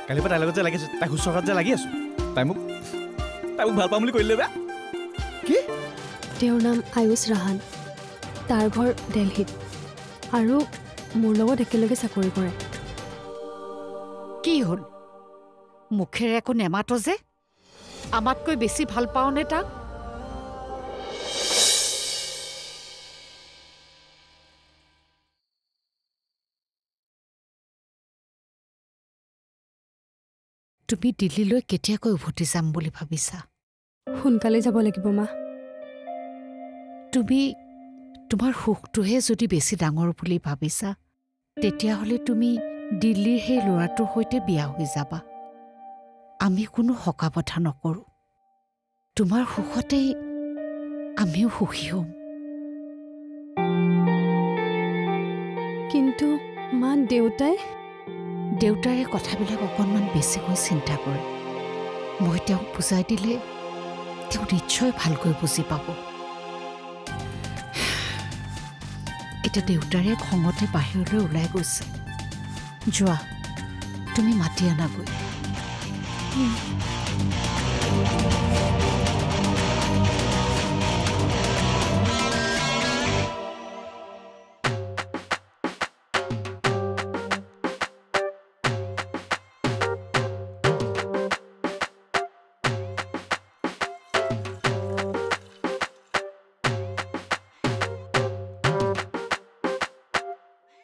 কালিৰ পৰা তাইৰ লগত যে লাগি আছোঁ, তাই শুশ্ৰূষাত যে লাগি আছোঁ, তাই মোক ভাল পাম বুলি কৈ দিলে বে। কি? তেওঁৰ নাম আয়ুষ ৰাহান। তাৰ ঘৰ দিল্লীত আৰু মোৰ লগত একেলগে চাকৰি কৰে। কি হ'ল মুখেৰে একো নেমাতো যে? আমাতকৈ বেছি ভাল পাওঁ নে তাক? তুমি দিল্লীলৈ কেতিয়াকৈ উভতি যাম বুলি ভাবিছা? সোনকালে যাব লাগিব মা। তুমি তোমাৰ সুখটোহে যদি বেছি ডাঙৰ বুলি ভাবিছা, তেতিয়াহ'লে তুমি দিল্লীৰ সেই ল'ৰাটোৰ সৈতে বিয়া হৈ যাবা। আমি কোনো সকাবধা নকৰোঁ। তোমাৰ সুখতেই আমিও সুখী হ'ম। কিন্তু মা, দেউতাৰে কথাবিলাক অকণমান বেছিকৈ চিন্তা কৰে। মই তেওঁক বুজাই দিলে তেওঁ নিশ্চয় ভালকৈ বুজি পাব। এতিয়া দেউতাৰে খঙতে বাহিৰলৈ ওলাই গৈছে। যোৱা, তুমি মাতি আনাগৈ।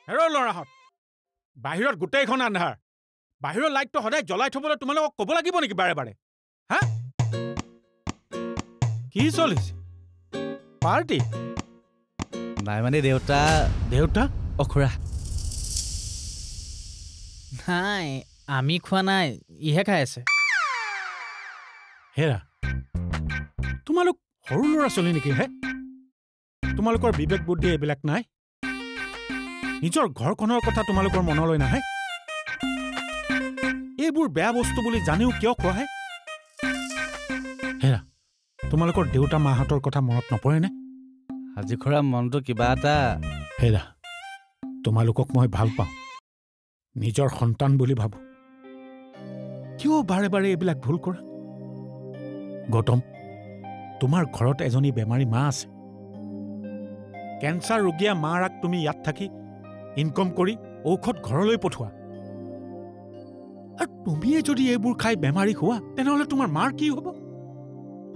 হেৰ' ল'ৰাহঁত, বাহিৰত গোটেইখন আন্ধাৰ। বাহিৰৰ লাইটটো সদায় জ্বলাই থবলৈ তোমালোকক ক'ব লাগিব নেকি বাৰে বাৰে? হা? কি চলিছে? পাৰ্টি? নাই মানে দেউতা অখুৰা নাই, আমি খোৱা নাই, ইহে খাই আছে। হেৰা, তোমালোক সৰু ল'ৰা ছোৱালী নেকি হে? তোমালোকৰ বিবেক বুদ্ধি এইবিলাক নাই? নিজৰ ঘৰখনৰ কথা তোমালোকৰ মনলৈ নাহে? এইবোৰ বেয়া বস্তু বুলি জানিও কিয় খোৱাহে? হেৰা, তোমালোকৰ দেউতা মাহঁতৰ কথা মনত নপৰেনে? আজি খুৰা মনটো কিবা এটা। হেৰা, তোমালোকক মই ভাল পাওঁ, নিজৰ সন্তান বুলি ভাবোঁ। কিয় বাৰে বাৰে এইবিলাক ভুল কৰা? গৌতম, তোমাৰ ঘৰত এজনী বেমাৰী মা আছে। কেঞ্চাৰ ৰোগীয়া মাৰাক তুমি ইয়াত থাকি ইনকম কৰি ঔষধ ঘৰলৈ পঠোৱা। আৰু তুমিয়ে যদি এইবোৰ খাই বেমাৰী হোৱা, তেনেহ'লে তোমাৰ মাৰ কি হ'ব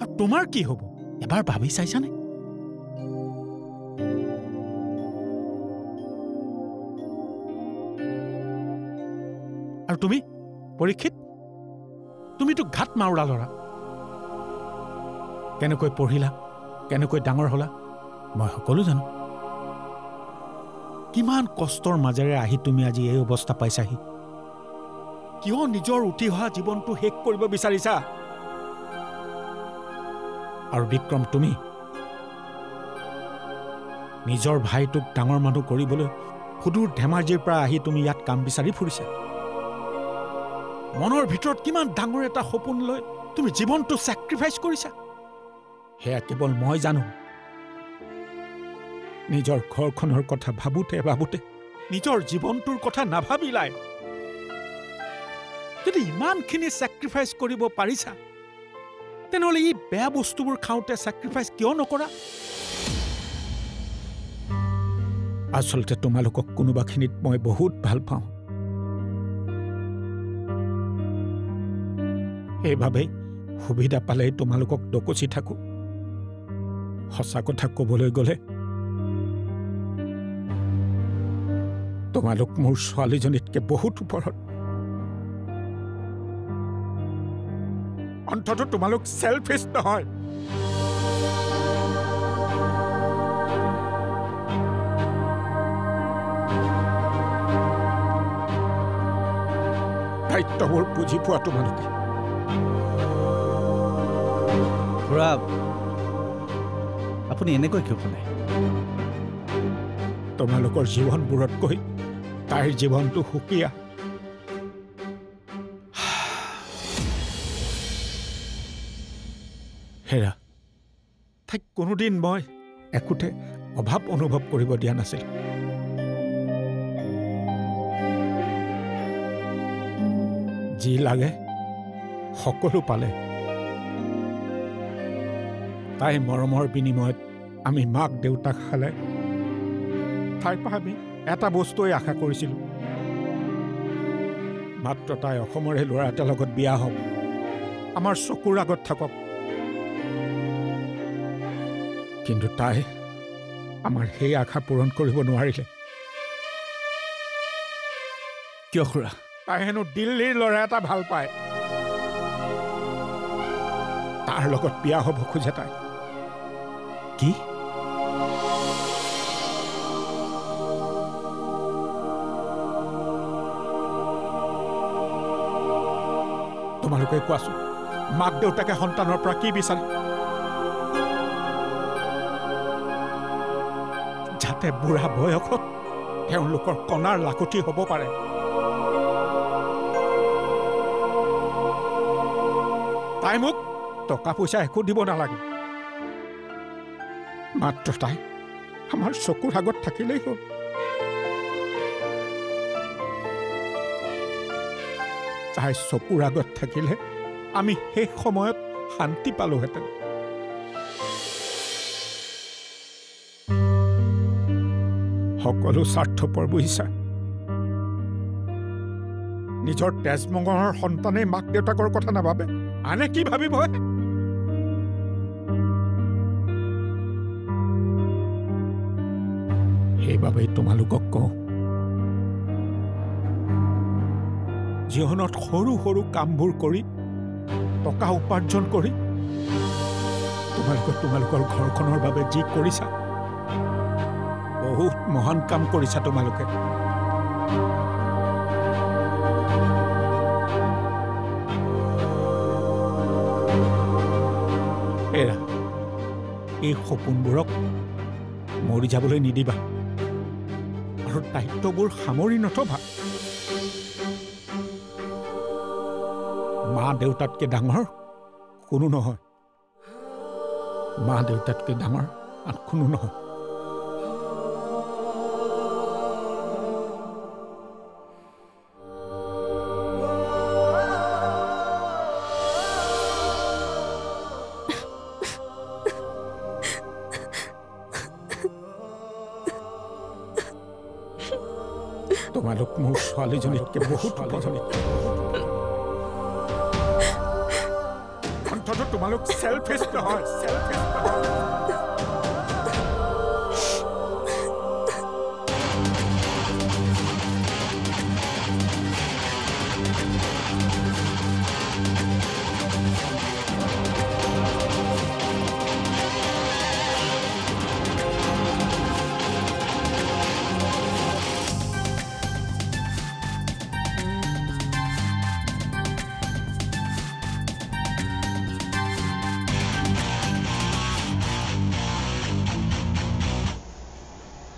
আৰু তোমাৰ কি হ'ব? এবাৰ ভাবি চাইছানে? আৰু তুমি পৰীক্ষিত, তুমিতো ঘাট মাউৰা ল'ৰা। কেনেকৈ পঢ়িলা, কেনেকৈ ডাঙৰ হ'লা, মই সকলো জানো। কিমান কষ্টৰ মাজেৰে আহি তুমি আজি এই অৱস্থা পাইছাহি। কিয় নিজৰ উঠি অহা জীৱনটো শেষ কৰিব বিচাৰিছা? আৰু বিক্ৰম, তুমি নিজৰ ভাইটোক ডাঙৰ মানুহ কৰিবলৈ সুদূৰ ধেমাজিৰ পৰা আহি তুমি ইয়াত কাম বিচাৰি ফুৰিছা। মনৰ ভিতৰত কিমান ডাঙৰ এটা সপোন লৈ তুমি জীৱনটো ছেক্ৰিফাইচ কৰিছা, সেয়া কেৱল মই জানো। নিজৰ ঘৰখনৰ কথা ভাবোতে নিজৰ জীৱনটোৰ কথা নাভাবিলাই। যদি ইমানখিনি ছেক্ৰিফাইচ কৰিব পাৰিছা, তেনেহ'লে এই বেয়া বস্তুবোৰ খাওঁতে ছেক্ৰিফাইচ কিয় নকৰা? আচলতে তোমালোকক কোনোবাখিনিত মই বহুত ভাল পাওঁ। সেইবাবেই সুবিধা পালেই তোমালোকক দকচি থাকোঁ। সঁচা কথা ক'বলৈ গ'লে তোমালোক মোৰ ছোৱালীজনীতকে বহুত ওপৰত। অন্ততঃ তোমালোক চেলফিছ নহয়। দায়িত্ববোৰ বুজি পোৱা তোমালোকে। খুৰা, আপুনি এনেকৈ কিয় ক'লে? তোমালোকৰ জীৱনবোৰতকৈ তাইৰ জীৱনটো সুকীয়া। হেৰা, তাইক কোনোদিন মই একোতে অভাৱ অনুভৱ কৰিব দিয়া নাছিল। যি লাগে সকলো পালে। তাই মৰমৰ বিনিময়ত আমি মাক দেউতাক খালে তাইৰ পৰা আমি এটা বস্তুৱে আশা কৰিছিলোঁ, মাত্ৰ তাই অসমৰে ল'ৰা এটাৰ লগত বিয়া হওক, আমাৰ চকুৰ আগত থাকক। কিন্তু তাই আমাৰ সেই আশা পূৰণ কৰিব নোৱাৰিলে। কিয় খুৰা? তাই হেনো দিল্লীৰ ল'ৰা এটা ভাল পায়, তাৰ লগত বিয়া হ'ব খোজে তাই। কি? তোমালোকে কোৱাচোন, মাক দেউতাকে সন্তানৰ পৰা কি বিচাৰে? যাতে বুঢ়া বয়সত তেওঁলোকৰ কণাৰ লাকতি হ'ব পাৰে। তাই মোক টকা পইচা একো দিব নালাগে, মাত্ৰ তাই আমাৰ চকুৰ আগত থাকিলেই হ'ল। তাই চকুৰ আগত থাকিলে আমি সেই সময়ত শান্তি পালোহেঁতেন। সকলো স্বাৰ্থপৰ বুজিছা। নিজৰ তেজমঙৰ সন্তানে মাক দেউতাকৰ কথা নাভাবে, আনে কি ভাবিব? সেইবাবেই তোমালোকক কওঁ, জীৱনত সৰু সৰু কামবোৰ কৰি টকা উপাৰ্জন কৰি তোমালোকৰ ঘৰখনৰ বাবে যি কৰিছা, বহুত মহান কাম কৰিছা তোমালোকে। এৰা, এই সপোনবোৰক মৰি যাবলৈ নিদিবা আৰু দায়িত্ববোৰ সামৰি নথবা। মা দেউতাতকৈ ডাঙৰ কোনো নহয়, মা দেউতাতকৈ ডাঙৰ আন কোনো নহয়। তোমালোক মোৰ ছোৱালীজনীতকৈ বহুত অন্তত তোমালোক চেলফিছ নহয়, চেলফিছ নহয়।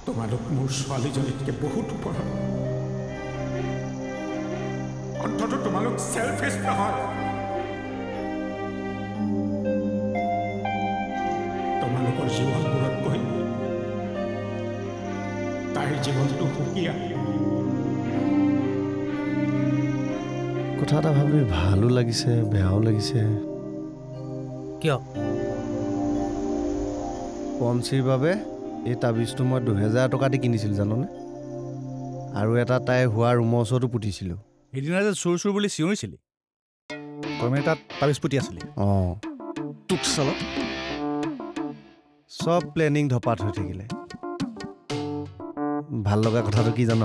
তোমালোক মোৰ ছোৱালীজনীতকৈ বহুত ওপৰত, অন্তত তোমালোক চেলফিছ নহয়। তোমালোকৰ জীৱনবোৰতকৈ তাইৰ জীৱনটো সুকীয়া। কথা এটা ভাবি ভালো লাগিছে, বেয়াও লাগিছে। কিয়? পঞ্চীৰ বাবে এই তাবিজটো মই 2000 টকা দি কিনিছিলোঁ জাননে, আৰু এটা তাই হোৱা ৰুমৰ ওচৰতো পুতিছিলোঁ। সেইদিনা যে চুৰ চুৰ বুলি চিঞৰিছিলি, তই মানে তাত তাবিজ পুতি আছিলি? অঁ, তোক চাল চব প্লেনিং ধপাত হৈ থাকিলে। ভাল লগা কথাটো কি জান?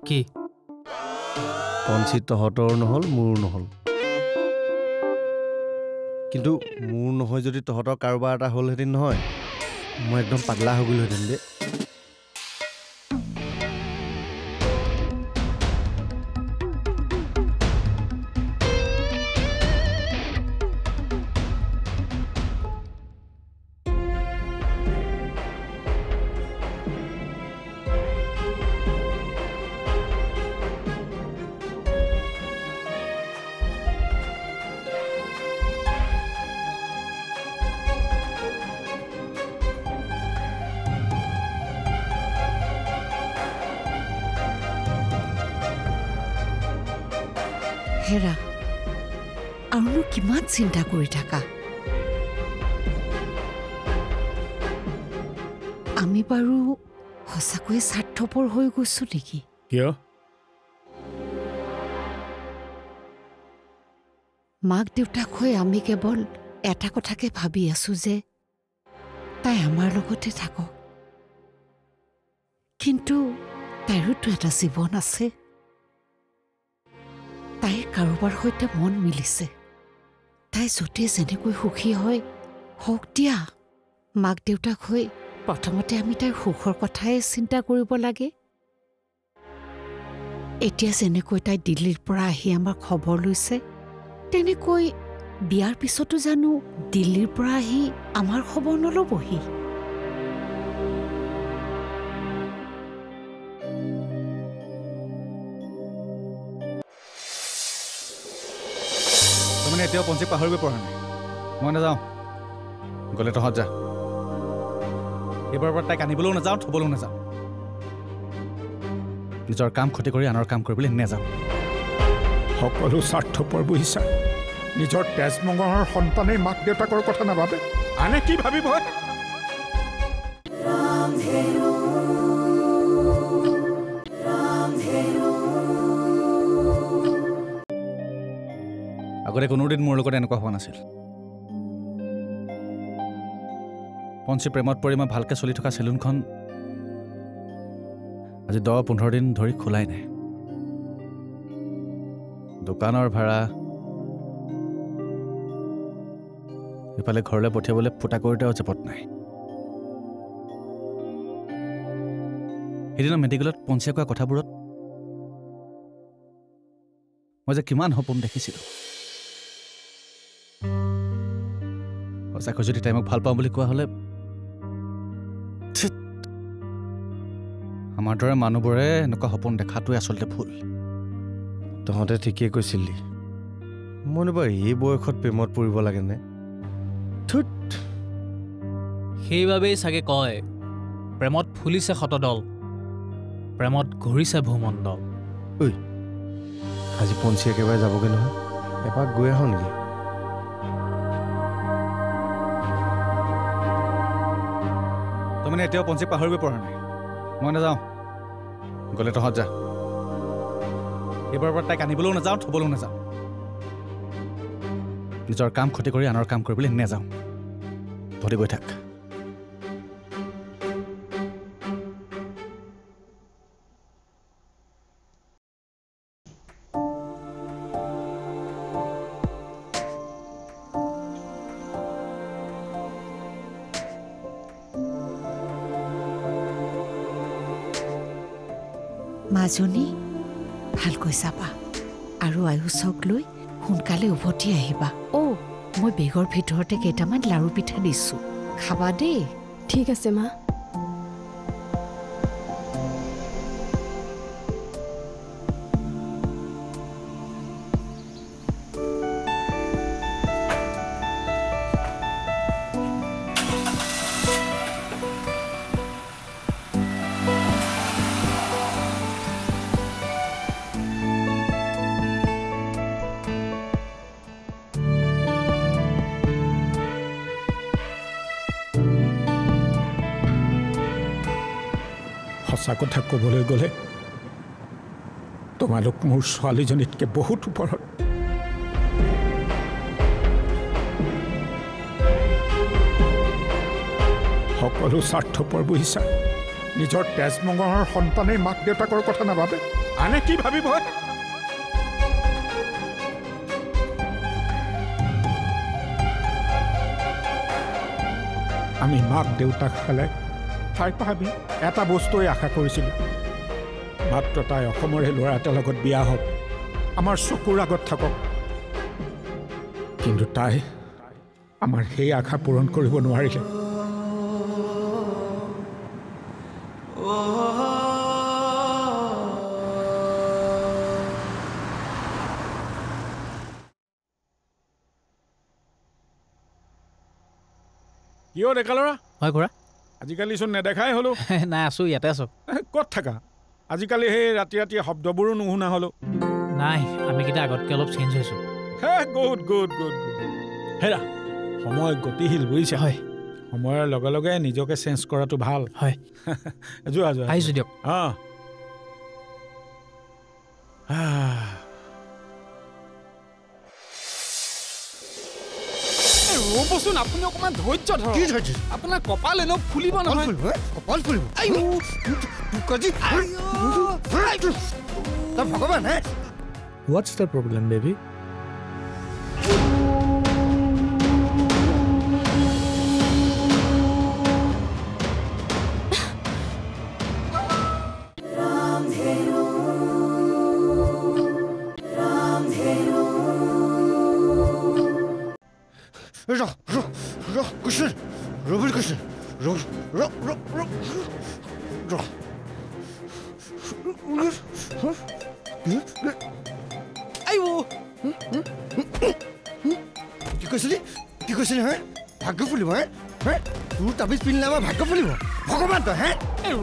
কি? পঞ্চী তহঁতৰ নহ'ল, মোৰ নহ'ল, কিন্তু মোৰ নহয় যদি তহঁতৰ কাৰোবাৰ এটা হ'লহেঁতেন নহয়, মই একদম পাগলা হৈ গ'লোহেঁতেন দেই। হেৰা, আৰুনো কিমান চিন্তা কৰি থাকা আমি বাৰু সঁচাকৈয়ে স্বাৰ্থপৰ হৈ গৈছো নেকি কিয় মাক দেউতাক হৈ আমি কেৱল এটা কথাকে ভাবি আছো যে তাই আমাৰ লগতে থাকক কিন্তু তাইৰোতো এটা জীৱন আছে তাইৰ কাৰোবাৰ সৈতে মন মিলিছে তাই য'তে যেনেকৈ সুখী হয় হওক দিয়া মাক দেউতাক হৈ প্ৰথমতে আমি তাইৰ সুখৰ কথাই চিন্তা কৰিব লাগে এতিয়া যেনেকৈ তাই দিল্লীৰ পৰা আহি আমাৰ খবৰ লৈছে তেনেকৈ বিয়াৰ পিছতো জানো দিল্লীৰ পৰা আহি আমাৰ খবৰ নল'বহি তাৰমানে এতিয়াও পঞ্চীক পাহৰিব পৰা নাই মই নাযাওঁ গ'লে তহঁত যা এইবাৰৰ পৰা তাইক আনিবলৈও নাযাওঁ থ'বলৈও নাযাওঁ নিজৰ কাম ক্ষতি কৰি আনৰ কাম কৰিবলৈ নাযাওঁ সকলো স্বাৰ্থপৰ বুজিছা নিজৰ তেজমঙহৰ সন্তানেই মাক দেউতাকৰ কথা নাভাবে আনে কি ভাবিব আগতে কোনোদিন মোৰ লগত এনেকুৱা হোৱা নাছিল পঞ্চী প্ৰেমত পৰি মই ভালকৈ চলি থকা চেলুনখন আজি 10-15 দিন ধৰি খোলাই নাই দোকানৰ ভাড়া ইফালে ঘৰলৈ পঠিয়াবলৈ ফুটা কৰোঁতেও জেপত নাই সেইদিনা মেডিকেলত পঞ্চীয়ে কোৱা কথাবোৰত মই যে কিমান সপোন দেখিছিলোঁ সঁচাকৈ যদি তাই মোক ভাল পাওঁ বুলি কোৱা হ'লে আমাৰ দৰে মানুহবোৰে এনেকুৱা সপোন দেখাটোৱে আচলতে ভুল তহঁতে ঠিকেই কৈছিলি মইনো বাৰু এই বয়সত প্ৰেমত পৰিব লাগেনে সেইবাবেই চাগে কয় প্ৰেমত ফুলিছে শতদল প্ৰেমত ঘূৰিছে ভূমণ্ডল ঐ আজি পঞ্চী একেবাৰে যাবগৈ নহয় এপাক গৈ আহোঁ নেকি তাৰমানে এতিয়াও পঞ্চীক পাহৰিব পৰা নাই মই নাযাওঁ গ'লে তহঁত যা এইবাৰৰ পৰা তাইক আনিবলৈও নাযাওঁ থ'বলৈও নাযাওঁ নিজৰ কাম ক্ষতি কৰি আনৰ কাম কৰিবলৈ নাযাওঁ তহঁতে গৈ থাক মাজনী ভালকৈ যাবা আৰু আয়ুষক লৈ সোনকালে উভতি আহিবা মই বেগৰ ভিতৰতে কেইটামান লাৰু পিঠা দিছোঁ খাবা দেই ঠিক আছে মা সঁচা কথা ক'বলৈ গ'লে তোমালোক মোৰ ছোৱালীজনীতকৈ বহুত ওপৰত সকলো স্বাৰ্থপৰ বুজিছা নিজৰ তেজমঙহৰ সন্তানেই মাক দেউতাকৰ কথা নাভাবে আনে কি ভাবিব আমি মাক দেউতাক খালে তাইৰ পৰা আমি এটা বস্তুৱে আশা কৰিছিলোঁ মাত্ৰ তাই অসমৰে ল'ৰা এটাৰ লগত বিয়া হওক আমাৰ চকুৰ আগত থাকক কিন্তু তাই আমাৰ সেই আশা পূৰণ কৰিব নোৱাৰিলে কিয় ডেকা ল'ৰা হয় খুৰা আজিকালিচোন নেদেখাই হ'লো নাই আছোঁ ইয়াতে আছোঁ ক'ত থাকা আজিকালি সেই ৰাতি ৰাতি শব্দবোৰো নুশুনা হ'লো নাই আমিকেইটা আগতকৈ অলপ চেঞ্জ হৈছোঁ হে গুড গুড গুড গুড হেৰা সময় গতিশীল বুজিছা হয় সময়ৰ লগে লগে নিজকে চেঞ্জ কৰাটো ভাল হয় যোৱা যোৱা আহিছোঁ দিয়ক অঁ ৰ'বচোন আপুনি অকণমান ধৈৰ্য ধৰক কি ধৈৰ্য আপোনাৰ কপাল এনেও ফুলিব নহয় কপাল ফুলিব তই ভগৱান হে হোৱাটছ দ্য প্ৰব্লেম বেবী কুশল ৰবিল কুশল কি কৈছিলি হে ভাগ্য ফুলিব হে তোৰ তাবিজ পিন্ধিলে আমাৰ ভাগ্য ফুলিব ভগৱান তই হে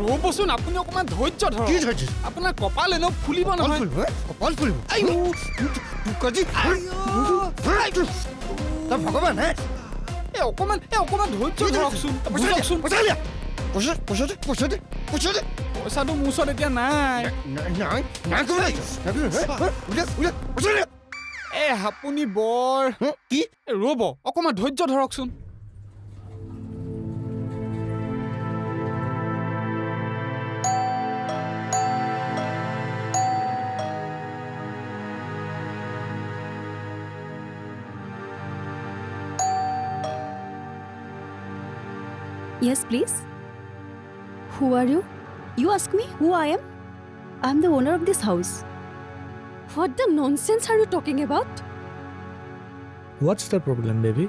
ৰ'বচোন আপুনি অকণমান ধৈৰ্য ধৰক কি ধৈৰ্য আপোনাৰ কপাল এনেও ফুলিব নহয় কপাল ফুলিব তই ভগৱান হে অকণমান ধৈৰ্য ধৰকচোন বুজকচোন পইচাটো মোৰ ওচৰত এতিয়া নাই আপুনি বৰ কি ৰ'ব অকণমান ধৈৰ্য ধৰকচোন Yes, please. Who are you? You ask me who I am? I'm the owner of this house. What the nonsense are you talking about? Whats the problem baby